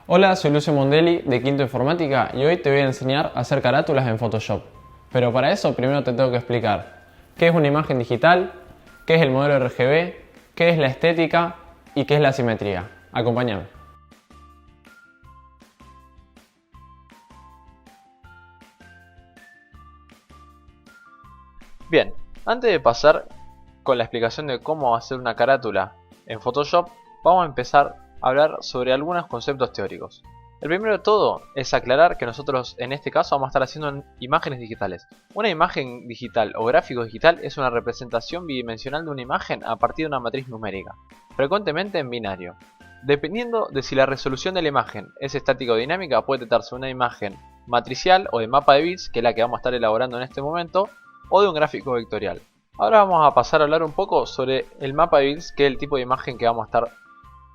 Hola, soy Lucio Mondelli de Quinto Informática y hoy te voy a enseñar a hacer carátulas en Photoshop. Pero para eso primero te tengo que explicar qué es una imagen digital, qué es el modelo RGB, qué es la estética y qué es la simetría. Acompáñame. Bien, antes de pasar con la explicación de cómo hacer una carátula en Photoshop, vamos a empezar a hablar sobre algunos conceptos teóricos. El primero de todo es aclarar que nosotros en este caso vamos a estar haciendo imágenes digitales. Una imagen digital o gráfico digital es una representación bidimensional de una imagen a partir de una matriz numérica, frecuentemente en binario. Dependiendo de si la resolución de la imagen es estática o dinámica, puede tratarse de una imagen matricial o de mapa de bits, que es la que vamos a estar elaborando en este momento, o de un gráfico vectorial. Ahora vamos a pasar a hablar un poco sobre el mapa de bits, que es el tipo de imagen que vamos a estar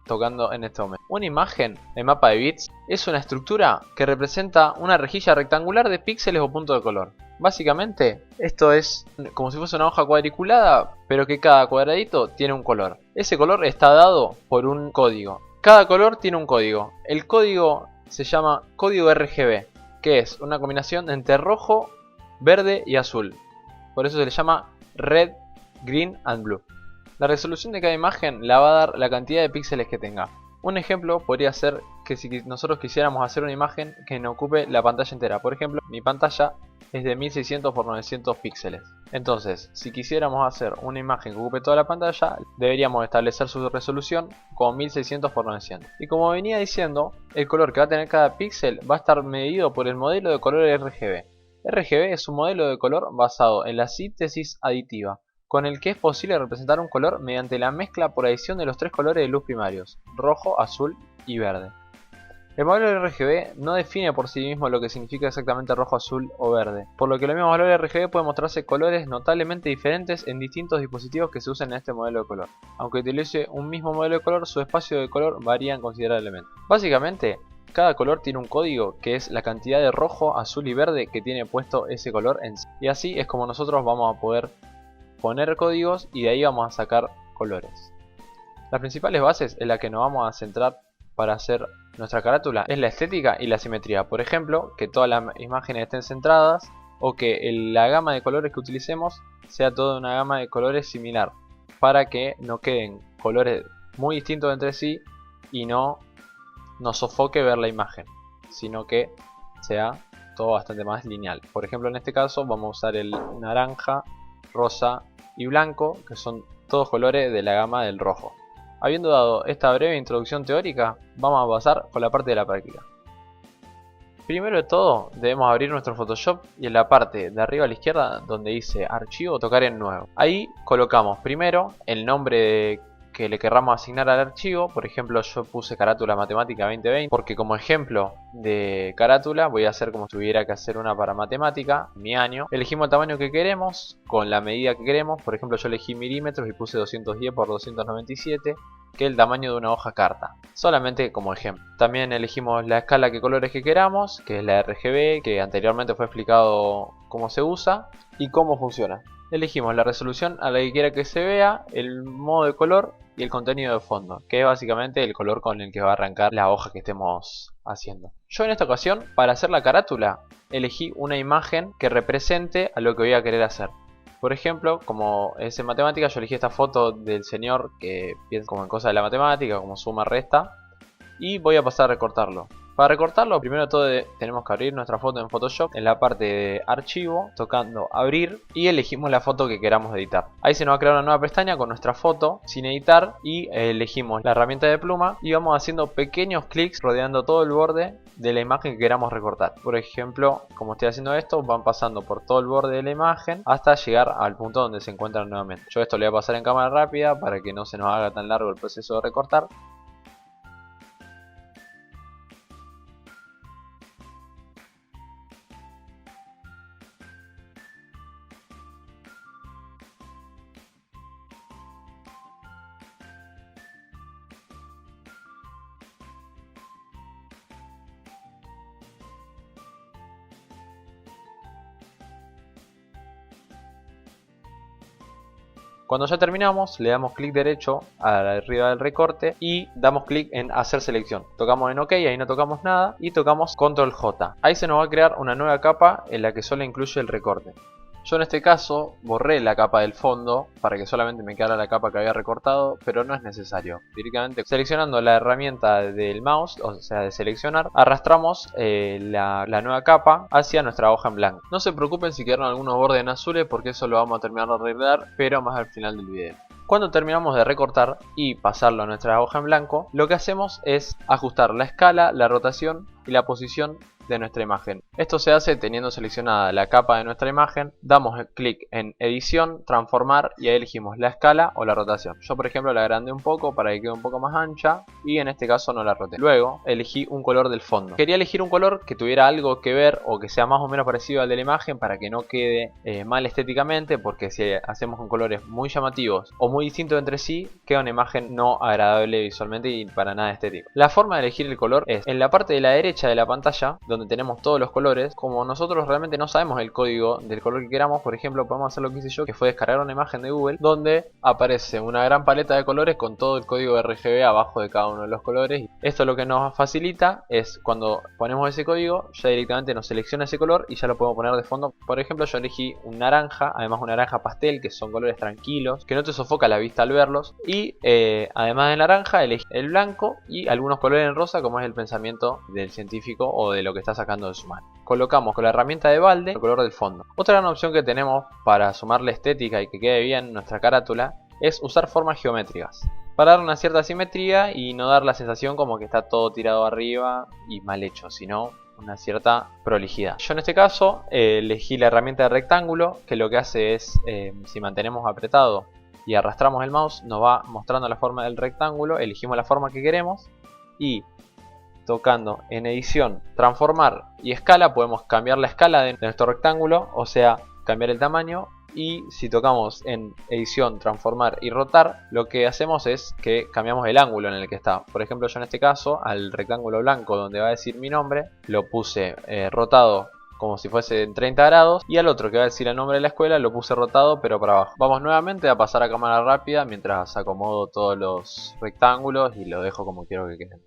tocando en este momento. Una imagen en mapa de bits es una estructura que representa una rejilla rectangular de píxeles o puntos de color. Básicamente, esto es como si fuese una hoja cuadriculada, pero que cada cuadradito tiene un color. Ese color está dado por un código. Cada color tiene un código. El código se llama código RGB, que es una combinación entre rojo, verde y azul. Por eso se le llama Red, Green and Blue. La resolución de cada imagen la va a dar la cantidad de píxeles que tenga. Un ejemplo podría ser que si nosotros quisiéramos hacer una imagen que no ocupe la pantalla entera. Por ejemplo, mi pantalla es de 1600 por 900 píxeles. Entonces, si quisiéramos hacer una imagen que ocupe toda la pantalla, deberíamos establecer su resolución con 1600 por 900. Y como venía diciendo, el color que va a tener cada píxel va a estar medido por el modelo de color RGB. RGB es un modelo de color basado en la síntesis aditiva, con el que es posible representar un color mediante la mezcla por adición de los tres colores de luz primarios, rojo, azul y verde. El modelo RGB no define por sí mismo lo que significa exactamente rojo, azul o verde, por lo que el mismo valor RGB puede mostrarse colores notablemente diferentes en distintos dispositivos que se usan en este modelo de color. Aunque utilice un mismo modelo de color, su espacio de color varía considerablemente. Básicamente, cada color tiene un código que es la cantidad de rojo, azul y verde que tiene puesto ese color en sí. Y así es como nosotros vamos a poder poner códigos y de ahí vamos a sacar colores. Las principales bases en las que nos vamos a centrar para hacer nuestra carátula es la estética y la simetría. Por ejemplo, que todas las imágenes estén centradas o que la gama de colores que utilicemos sea toda una gama de colores similar, para que no queden colores muy distintos entre sí y no nos sofoque ver la imagen, sino que sea todo bastante más lineal. Por ejemplo, en este caso vamos a usar el naranja, rosa y blanco, que son todos colores de la gama del rojo. Habiendo dado esta breve introducción teórica, vamos a pasar con la parte de la práctica. Primero de todo, debemos abrir nuestro Photoshop y en la parte de arriba a la izquierda, donde dice archivo, tocar en nuevo. Ahí colocamos primero el nombre que le querramos asignar al archivo. Por ejemplo, yo puse carátula matemática 2020 porque como ejemplo de carátula voy a hacer como si tuviera que hacer una para matemática, mi año. Elegimos el tamaño que queremos con la medida que queremos. Por ejemplo, yo elegí milímetros y puse 210 por 297, que es el tamaño de una hoja carta, solamente como ejemplo. También elegimos la escala de colores que queramos, que es la RGB, que anteriormente fue explicado cómo se usa y cómo funciona. Elegimos la resolución a la que quiera que se vea, el modo de color y el contenido de fondo, que es básicamente el color con el que va a arrancar la hoja que estemos haciendo. Yo en esta ocasión, para hacer la carátula, elegí una imagen que represente a lo que voy a querer hacer. Por ejemplo, como es en matemática, yo elegí esta foto del señor que piensa como en cosas de la matemática, como suma, resta, y voy a pasar a recortarlo. Para recortarlo, primero de todo tenemos que abrir nuestra foto en Photoshop, en la parte de archivo, tocando abrir y elegimos la foto que queramos editar. Ahí se nos va a crear una nueva pestaña con nuestra foto sin editar y elegimos la herramienta de pluma y vamos haciendo pequeños clics rodeando todo el borde de la imagen que queramos recortar. Por ejemplo, como estoy haciendo esto, van pasando por todo el borde de la imagen hasta llegar al punto donde se encuentran nuevamente. Yo esto le voy a pasar en cámara rápida para que no se nos haga tan largo el proceso de recortar. Cuando ya terminamos, le damos clic derecho arriba del recorte y damos clic en hacer selección. Tocamos en OK, ahí no tocamos nada y tocamos Control J. Ahí se nos va a crear una nueva capa en la que solo incluye el recorte. Yo en este caso borré la capa del fondo para que solamente me quedara la capa que había recortado, pero no es necesario. Directamente seleccionando la herramienta del mouse, o sea de seleccionar, arrastramos la nueva capa hacia nuestra hoja en blanco. No se preocupen si quedaron algunos bordes en azules porque eso lo vamos a terminar de arreglar, pero más al final del video. Cuando terminamos de recortar y pasarlo a nuestra hoja en blanco, lo que hacemos es ajustar la escala, la rotación y la posición de nuestra imagen. Esto se hace teniendo seleccionada la capa de nuestra imagen, damos clic en edición, transformar y ahí elegimos la escala o la rotación. Yo por ejemplo la agrandé un poco para que quede un poco más ancha y en este caso no la roté. Luego elegí un color del fondo. Quería elegir un color que tuviera algo que ver o que sea más o menos parecido al de la imagen para que no quede mal estéticamente, porque si hacemos con colores muy llamativos o muy distintos entre sí, queda una imagen no agradable visualmente y para nada estético. La forma de elegir el color es en la parte de la derecha de la pantalla, donde tenemos todos los colores. Como nosotros realmente no sabemos el código del color que queramos, por ejemplo podemos hacer lo que hice yo, que fue descargar una imagen de Google donde aparece una gran paleta de colores con todo el código RGB abajo de cada uno de los colores. Esto lo que nos facilita es cuando ponemos ese código ya directamente nos selecciona ese color y ya lo podemos poner de fondo. Por ejemplo yo elegí un naranja, además un naranja pastel, que son colores tranquilos, que no te sofoca la vista al verlos, y además del naranja elegí el blanco y algunos colores en rosa, como es el pensamiento del científico o de lo que está sacando de su mano. Colocamos con la herramienta de balde el color del fondo. Otra gran opción que tenemos para sumarle estética y que quede bien nuestra carátula es usar formas geométricas para dar una cierta simetría y no dar la sensación como que está todo tirado arriba y mal hecho, sino una cierta prolijidad. Yo en este caso elegí la herramienta de rectángulo, que lo que hace es, si mantenemos apretado y arrastramos el mouse, nos va mostrando la forma del rectángulo. Elegimos la forma que queremos y tocando en edición, transformar y escala podemos cambiar la escala de nuestro rectángulo, o sea cambiar el tamaño. Y si tocamos en edición, transformar y rotar, lo que hacemos es que cambiamos el ángulo en el que está. Por ejemplo yo en este caso al rectángulo blanco donde va a decir mi nombre lo puse rotado como si fuese en 30 grados, y al otro que va a decir el nombre de la escuela lo puse rotado pero para abajo. Vamos nuevamente a pasar a cámara rápida mientras acomodo todos los rectángulos y lo dejo como quiero que queden.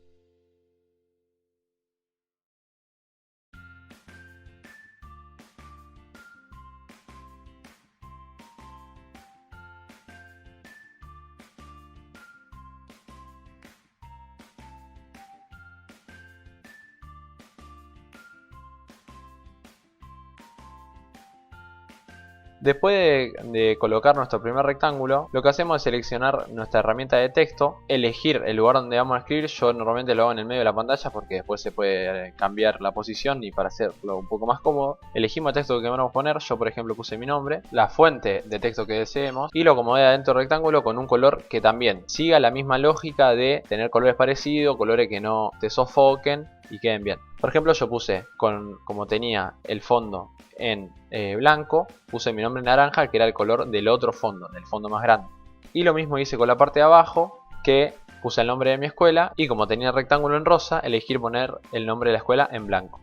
Después de colocar nuestro primer rectángulo, lo que hacemos es seleccionar nuestra herramienta de texto, elegir el lugar donde vamos a escribir. Yo normalmente lo hago en el medio de la pantalla porque después se puede cambiar la posición y para hacerlo un poco más cómodo. Elegimos el texto que queremos poner, yo por ejemplo puse mi nombre, la fuente de texto que deseemos y lo acomodé adentro del rectángulo con un color que también siga la misma lógica de tener colores parecidos, colores que no te sofoquen y queden bien. Por ejemplo yo puse, como tenía el fondo en blanco, puse mi nombre en naranja, que era el color del otro fondo, del fondo más grande. Y lo mismo hice con la parte de abajo, que puse el nombre de mi escuela y como tenía el rectángulo en rosa, elegí poner el nombre de la escuela en blanco.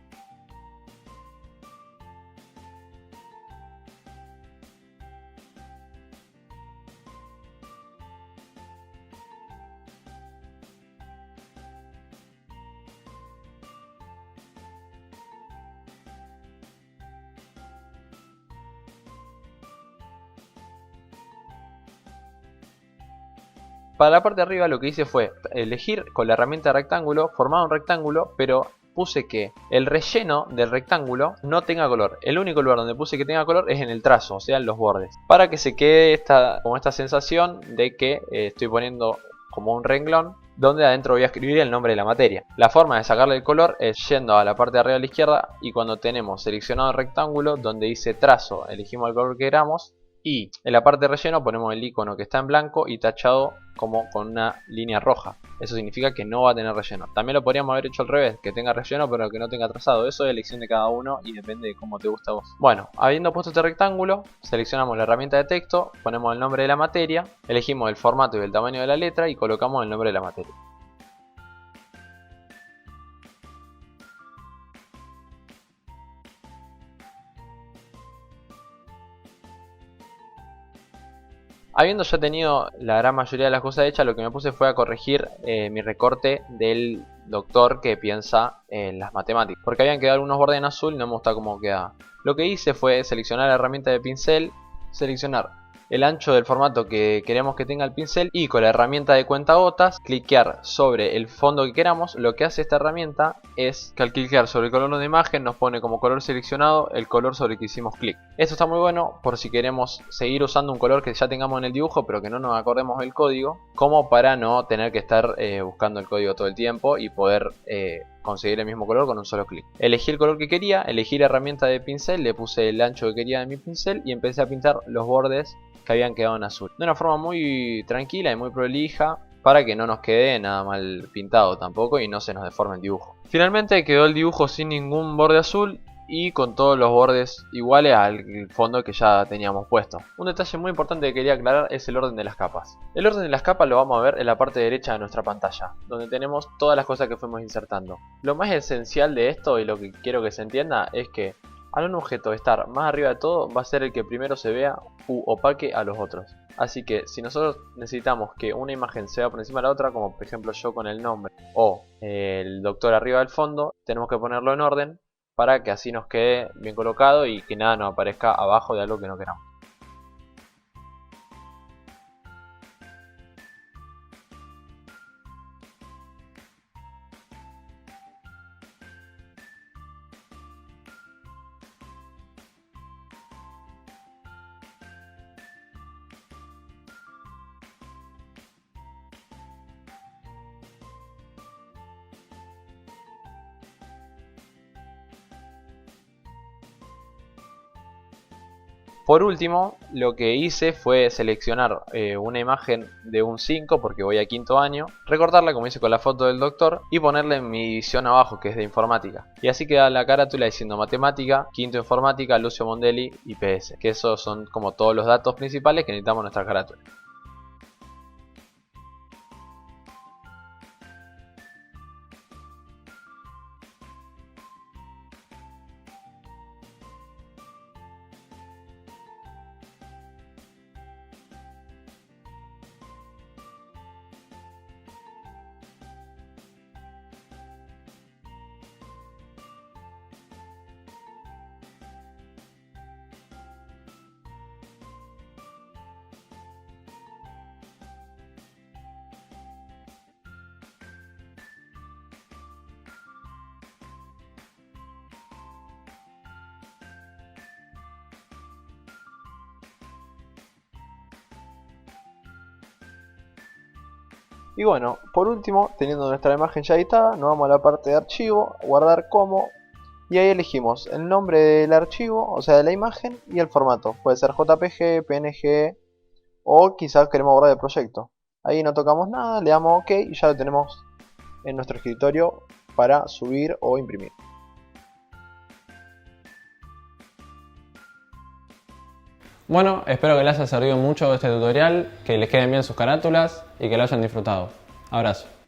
Para la parte de arriba lo que hice fue elegir con la herramienta de rectángulo, formar un rectángulo, pero puse que el relleno del rectángulo no tenga color. El único lugar donde puse que tenga color es en el trazo, o sea en los bordes. Para que se quede como esta sensación de que estoy poniendo como un renglón donde adentro voy a escribir el nombre de la materia. La forma de sacarle el color es yendo a la parte de arriba a la izquierda y cuando tenemos seleccionado el rectángulo donde dice trazo, elegimos el color que queramos. Y en la parte de relleno ponemos el icono que está en blanco y tachado como con una línea roja. Eso significa que no va a tener relleno. También lo podríamos haber hecho al revés, que tenga relleno pero que no tenga trazado. Eso es elección de cada uno y depende de cómo te gusta a vos. Bueno, habiendo puesto este rectángulo, seleccionamos la herramienta de texto, ponemos el nombre de la materia, elegimos el formato y el tamaño de la letra y colocamos el nombre de la materia. Habiendo ya tenido la gran mayoría de las cosas hechas, lo que me puse fue a corregir mi recorte del doctor que piensa en las matemáticas, porque habían quedado algunos bordes en azul y no me gusta cómo quedaba. Lo que hice fue seleccionar la herramienta de pincel, seleccionar el ancho del formato que queremos que tenga el pincel y con la herramienta de cuentagotas cliquear sobre el fondo que queramos. Lo que hace esta herramienta es que al cliquear sobre el color de la imagen nos pone como color seleccionado el color sobre el que hicimos clic. Esto está muy bueno por si queremos seguir usando un color que ya tengamos en el dibujo pero que no nos acordemos del código, como para no tener que estar buscando el código todo el tiempo y poder conseguir el mismo color con un solo clic. Elegí el color que quería, elegí la herramienta de pincel, le puse el ancho que quería de mi pincel y empecé a pintar los bordes que habían quedado en azul. De una forma muy tranquila y muy prolija para que no nos quede nada mal pintado tampoco y no se nos deforme el dibujo. Finalmente quedó el dibujo sin ningún borde azul y con todos los bordes iguales al fondo que ya teníamos puesto. Un detalle muy importante que quería aclarar es el orden de las capas. El orden de las capas lo vamos a ver en la parte derecha de nuestra pantalla, donde tenemos todas las cosas que fuimos insertando. Lo más esencial de esto y lo que quiero que se entienda es que al un objeto estar más arriba de todo va a ser el que primero se vea u opaque a los otros. Así que si nosotros necesitamos que una imagen se vea por encima de la otra, como por ejemplo yo con el nombre o el doctor arriba del fondo, tenemos que ponerlo en orden para que así nos quede bien colocado y que nada nos aparezca abajo de algo que no queramos. Por último, lo que hice fue seleccionar una imagen de un 5 porque voy a quinto año, recortarla como hice con la foto del doctor y ponerle en mi visión abajo que es de informática. Y así queda la carátula diciendo matemática, quinto informática, Lucio Mondelli y PS, que esos son como todos los datos principales que necesitamos en nuestra carátula. Y bueno, por último, teniendo nuestra imagen ya editada, nos vamos a la parte de archivo, guardar como, y ahí elegimos el nombre del archivo, o sea de la imagen, y el formato. Puede ser JPG, PNG, o quizás queremos borrar el proyecto. Ahí no tocamos nada, le damos OK y ya lo tenemos en nuestro escritorio para subir o imprimir. Bueno, espero que les haya servido mucho este tutorial, que les queden bien sus carátulas y que lo hayan disfrutado. Abrazo.